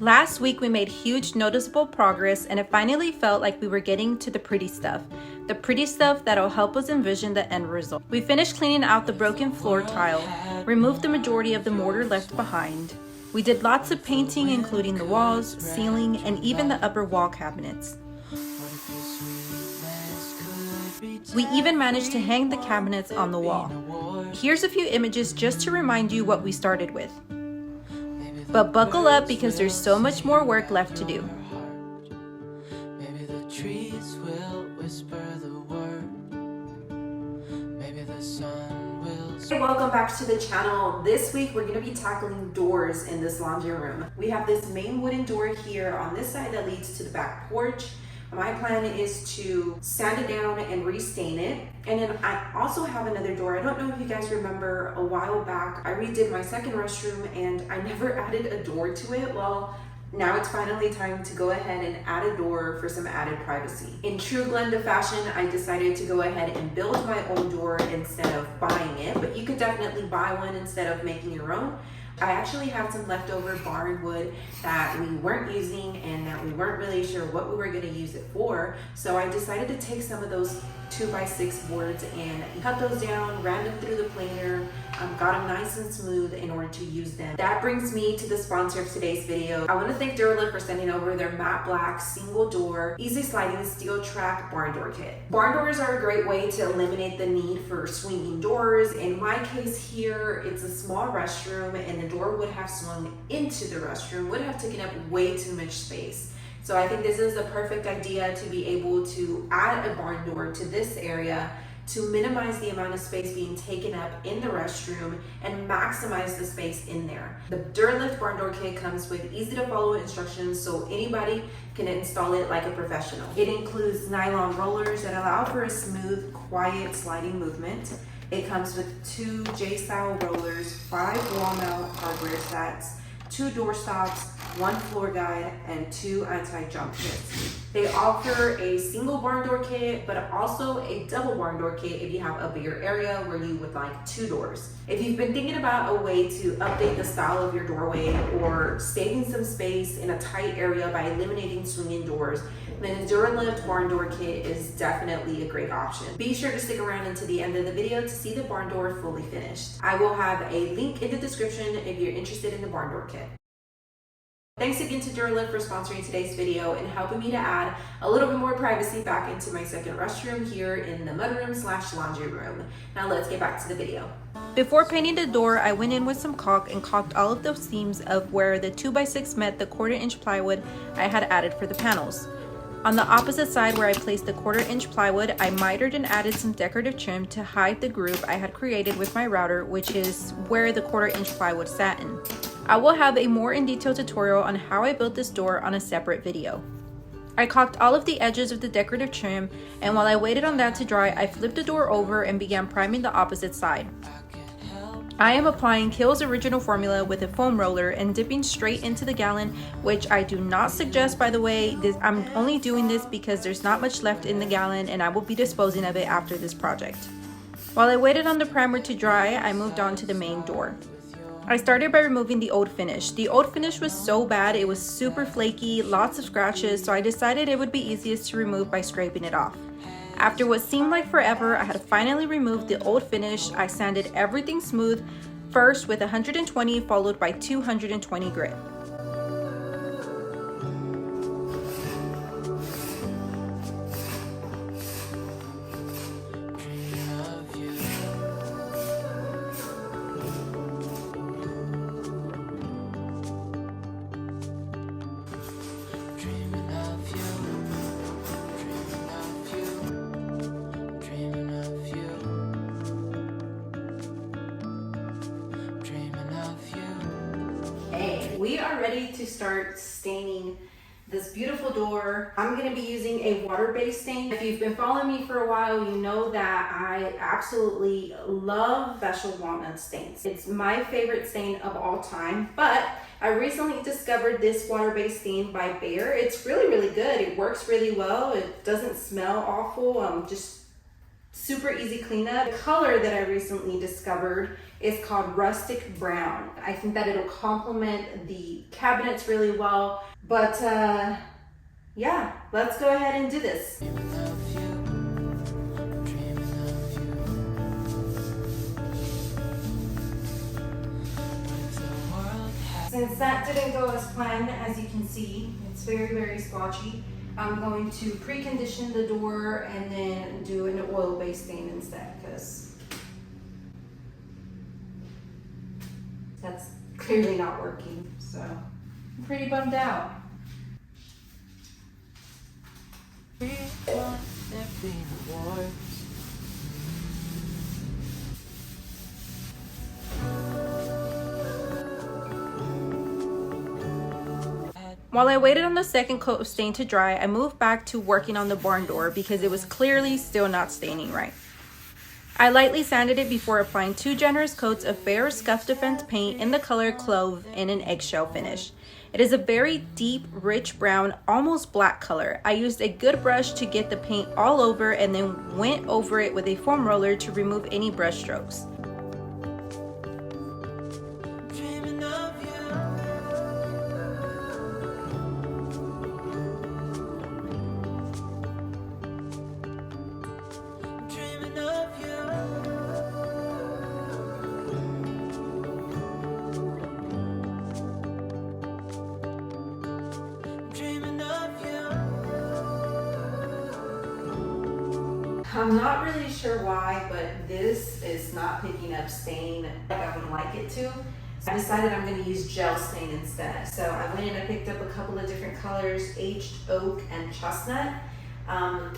Last week we made huge noticeable progress and it finally felt like we were getting to the pretty stuff. The pretty stuff that'll help us envision the end result. We finished cleaning out the broken floor tile, removed the majority of the mortar left behind. We did lots of painting including the walls, ceiling, and even the upper wall cabinets. We even managed to hang the cabinets on the wall. Here's a few images just to remind you what we started with. But buckle up because there's so much more work left to do. Hey, welcome back to the channel. This week we're going to be tackling doors in this laundry room. We have this main wooden door here on this side that leads to the back porch. My plan is to sand it down and restain it. And then I also have another door. I don't know if you guys remember, a while back I redid my second restroom and I never added a door to it. Well, now it's finally time to go ahead and add a door for some added privacy. In true Glenda fashion, I decided to go ahead and build my own door instead of buying it, but you could definitely buy one instead of making your own. I actually have some leftover barn wood that we weren't using and that we weren't really sure what we were going to use it for. So I decided to take some of those 2x6 boards and cut those down, ran them through the planer, got them nice and smooth in order to use them. That brings me to the sponsor of today's video. I want to thank DURALIFTS for sending over their matte black single door easy sliding steel track barn door kit. Barn doors are a great way to eliminate the need for swinging doors. In my case here, it's a small restroom and the door would have swung into the restroom, would have taken up way too much space. So I think this is a perfect idea to be able to add a barn door to this area to minimize the amount of space being taken up in the restroom and maximize the space in there. The DURALIFTS barn door kit comes with easy to follow instructions so anybody can install it like a professional. It includes nylon rollers that allow for a smooth, quiet sliding movement. It comes with 2 J-style rollers, 5 wall mount hardware sets, 2 door stops, 1 floor guide, and 2 anti-jump kits. They offer a single barn door kit, but also a double barn door kit if you have a bigger area where you would like 2 doors. If you've been thinking about a way to update the style of your doorway or saving some space in a tight area by eliminating swinging doors, then a DURALIFTS barn door kit is definitely a great option. Be sure to stick around until the end of the video to see the barn door fully finished. I will have a link in the description if you're interested in the barn door kit. Thanks again to DURALIFTS for sponsoring today's video and helping me to add a little bit more privacy back into my second restroom here in the mudroom/laundry room. Now let's get back to the video. Before painting the door, I went in with some caulk and caulked all of the seams of where the 2x6 met the 1/4-inch plywood I had added for the panels. On the opposite side where I placed the 1/4-inch plywood, I mitered and added some decorative trim to hide the groove I had created with my router, which is where the 1/4-inch plywood sat in. I will have a more in-detail tutorial on how I built this door on a separate video. I caulked all of the edges of the decorative trim, and while I waited on that to dry, I flipped the door over and began priming the opposite side. I am applying Kiehl's original formula with a foam roller and dipping straight into the gallon, which I do not suggest, by the way. I'm only doing this because there's not much left in the gallon and I will be disposing of it after this project. While I waited on the primer to dry, I moved on to the main door. I started by removing the old finish. The old finish was so bad, it was super flaky, lots of scratches, so I decided it would be easiest to remove by scraping it off. After what seemed like forever, I had finally removed the old finish. I sanded everything smooth, first with 120 followed by 220 grit. We are ready to start staining this beautiful door. I'm going to be using a water-based stain. If you've been following me for a while, you know that I absolutely love special walnut stains. It's my favorite stain of all time, but I recently discovered this water-based stain by Behr. It's really, really good. It works really well. It doesn't smell awful. Just Super easy cleanup. The color that I recently discovered is called rustic brown. I think that it'll complement the cabinets really well. But yeah, let's go ahead and do this. Since that didn't go as planned, as you can see, it's very, very splotchy. I'm going to precondition the door and then do an oil-based stain instead, because that's clearly not working. So I'm pretty bummed out. While I waited on the second coat of stain to dry, I moved back to working on the barn door because it was clearly still not staining right. I lightly sanded it before applying 2 generous coats of Behr Scuff Defense paint in the color Clove in an eggshell finish. It is a very deep, rich brown, almost black color. I used a good brush to get the paint all over and then went over it with a foam roller to remove any brush strokes. I'm not really sure why, but this is not picking up stain like I would like it to. So I decided I'm going to use gel stain instead. So I went and I picked up a couple of different colors, aged oak and chestnut. I'm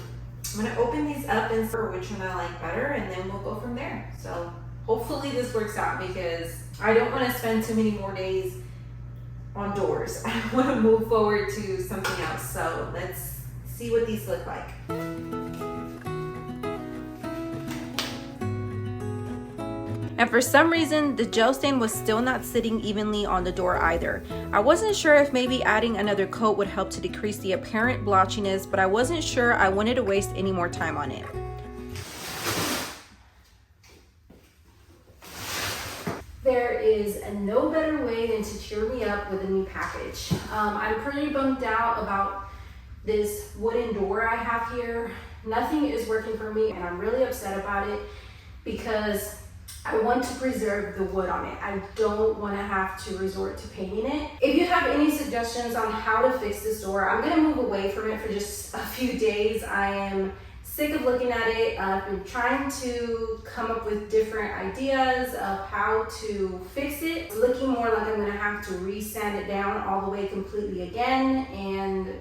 going to open these up and see which one I like better, and then we'll go from there. So hopefully this works out because I don't want to spend too many more days on doors. I want to move forward to something else. So let's see what these look like. And for some reason, the gel stain was still not sitting evenly on the door either. I wasn't sure if maybe adding another coat would help to decrease the apparent blotchiness, but I wasn't sure I wanted to waste any more time on it. There is no better way than to cheer me up with a new package. I'm pretty bummed out about this wooden door I have here. Nothing is working for me, and I'm really upset about it because I want to preserve the wood on it. I don't want to have to resort to painting it. If you have any suggestions on how to fix this door, I'm gonna move away from it for just a few days. I am sick of looking at it. I've been trying to come up with different ideas of how to fix it. It's looking more like I'm gonna have to re-sand it down all the way completely again and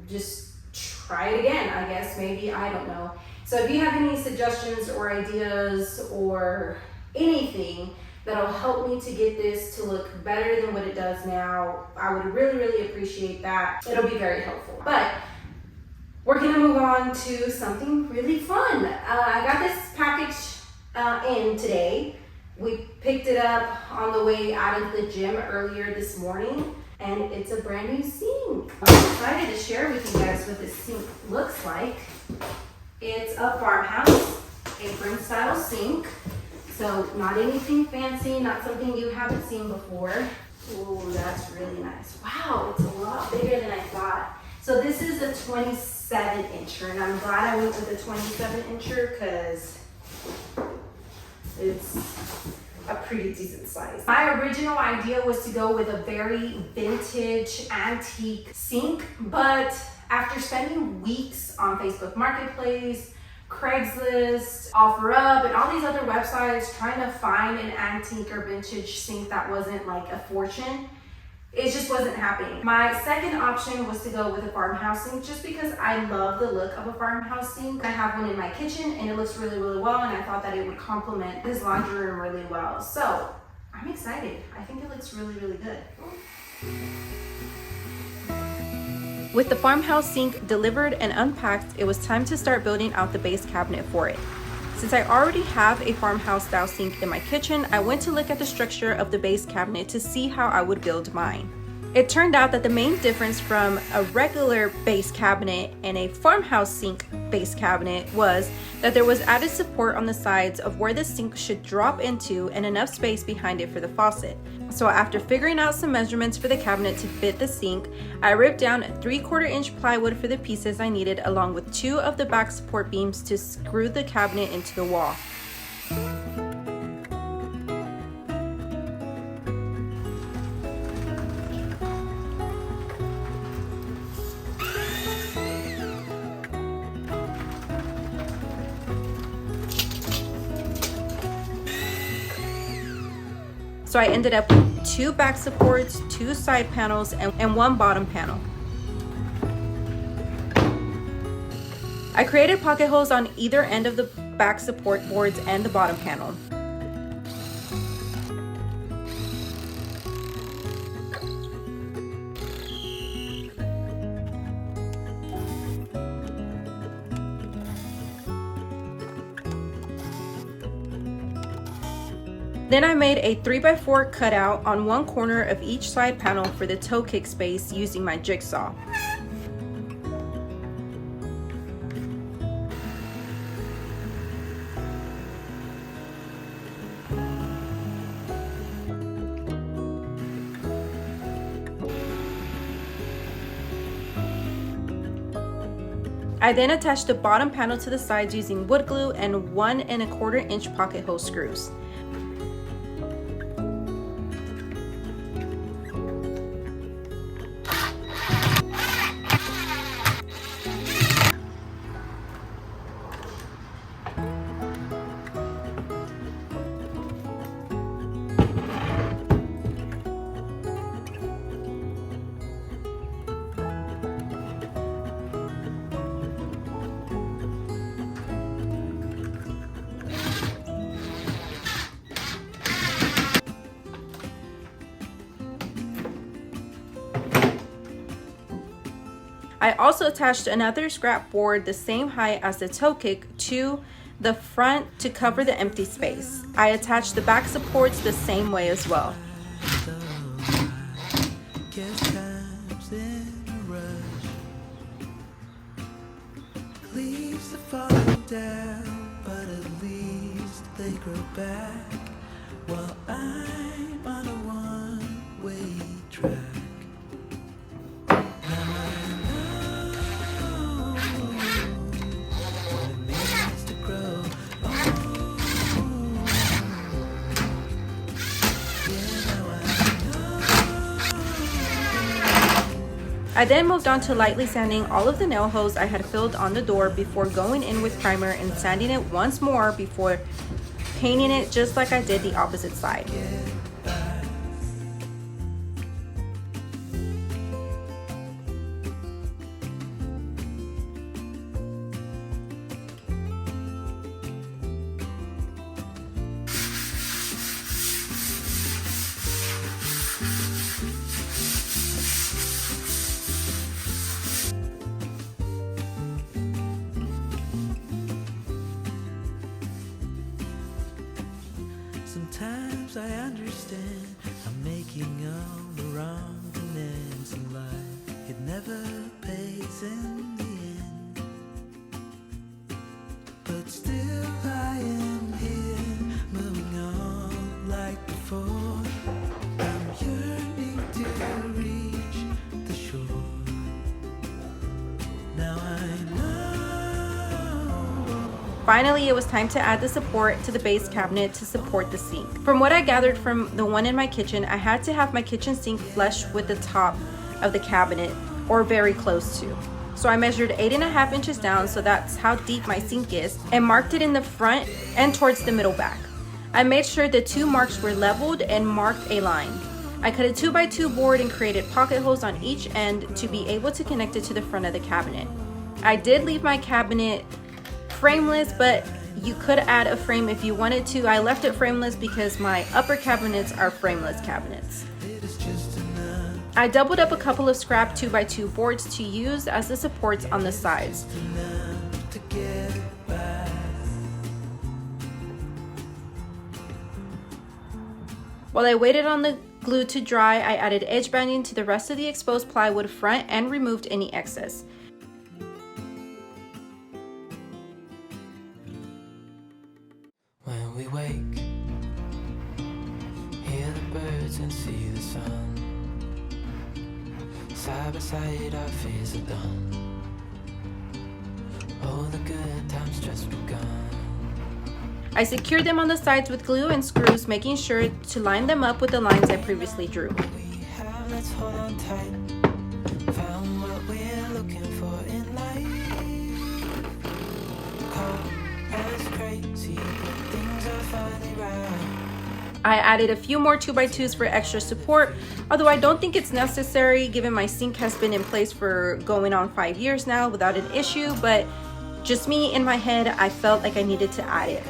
just try it again, I guess, maybe, I don't know. So if you have any suggestions or ideas or anything that'll help me to get this to look better than what it does now, I would really, really appreciate that. It'll be very helpful. But we're gonna move on to something really fun. I got this package in today. We picked it up on the way out of the gym earlier this morning, and it's a brand new sink. I'm excited to share with you guys what this sink looks like. It's a farmhouse apron style sink. So not anything fancy, not something you haven't seen before. Ooh, that's really nice. Wow, it's a lot bigger than I thought. So this is a 27 incher, and I'm glad I went with a 27 incher because it's a pretty decent size. My original idea was to go with a very vintage antique sink, but after spending weeks on Facebook Marketplace, Craigslist, OfferUp, and all these other websites trying to find an antique or vintage sink that wasn't like a fortune, it just wasn't happening. My second option was to go with a farmhouse sink just because I love the look of a farmhouse sink. I have one in my kitchen and it looks really, really well, and I thought that it would complement this laundry room really well. So I'm excited. I think it looks really, really good. With the farmhouse sink delivered and unpacked, it was time to start building out the base cabinet for it. Since I already have a farmhouse style sink in my kitchen, I went to look at the structure of the base cabinet to see how I would build mine. It turned out that the main difference from a regular base cabinet and a farmhouse sink base cabinet was that there was added support on the sides of where the sink should drop into and enough space behind it for the faucet. So after figuring out some measurements for the cabinet to fit the sink, I ripped down a 3/4 inch plywood for the pieces I needed, along with 2 of the back support beams to screw the cabinet into the wall. So I ended up with 2 back supports, 2 side panels, and 1 bottom panel. I created pocket holes on either end of the back support boards and the bottom panel. Then I made a 3x4 cutout on one corner of each side panel for the toe kick space using my jigsaw. I then attached the bottom panel to the sides using wood glue and 1 1/4 inch pocket hole screws. I also attached another scrap board the same height as the toe kick to the front to cover the empty space. I attached the back supports the same way as well. Leaves are falling down, but at least they grow back while I'm on a one-way track. I then moved on to lightly sanding all of the nail holes I had filled on the door before going in with primer and sanding it once more before painting it just like I did the opposite side. Sometimes I understand I'm making all the wrong demands in life. It never pays in the end, but still I am here, moving on like before. I'm yearning to reach the shore. Now I know. Finally, it was time to add the support to the base cabinet to support the sink. From what I gathered from the one in my kitchen, I had to have my kitchen sink flush with the top of the cabinet or very close to. So I measured 8.5 inches down, so that's how deep my sink is, and marked it in the front and towards the middle back. I made sure the 2 marks were leveled and marked a line. I cut a 2x2 board and created pocket holes on each end to be able to connect it to the front of the cabinet. I did leave my cabinet frameless, but you could add a frame if you wanted to. I left it frameless because my upper cabinets are frameless cabinets. I doubled up a couple of scrap 2x2 boards to use as the supports on the sides. While I waited on the Glued to dry, I added edge banding to the rest of the exposed plywood front and removed any excess. When we wake, hear the birds and see the sun. Side by side our fears are done. All the good times just begun. I secured them on the sides with glue and screws, making sure to line them up with the lines I previously drew. Let's hold on tight. Found what we're looking for in life. Call us crazy, but things are finally right. I added a few more 2x2s for extra support, although I don't think it's necessary given my sink has been in place for going on 5 years now without an issue, but just me in my head, I felt like I needed to add it.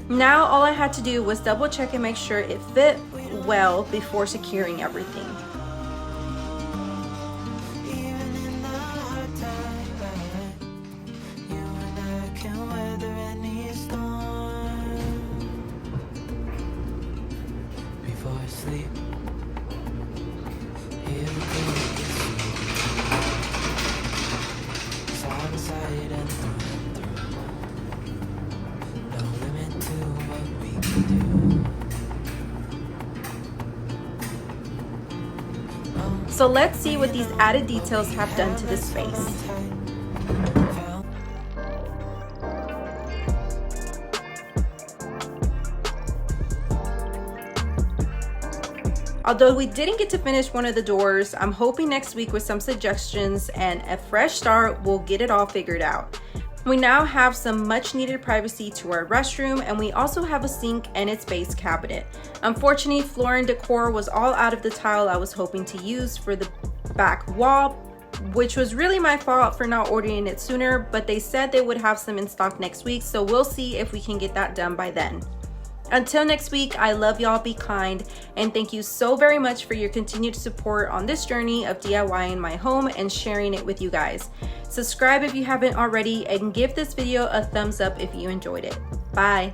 Now all I had to do was double check and make sure it fit well before securing everything. So let's see what these added details have done to the space. Although we didn't get to finish one of the doors, I'm hoping next week with some suggestions and a fresh start, we'll get it all figured out. We now have some much needed privacy to our restroom, and we also have a sink and its base cabinet. Unfortunately, floor and decor was all out of the tile I was hoping to use for the back wall, which was really my fault for not ordering it sooner, but they said they would have some in stock next week, so we'll see if we can get that done by then. Until next week, I love y'all, be kind, and thank you so very much for your continued support on this journey of DIYing my home and sharing it with you guys. Subscribe if you haven't already, and give this video a thumbs up if you enjoyed it. Bye.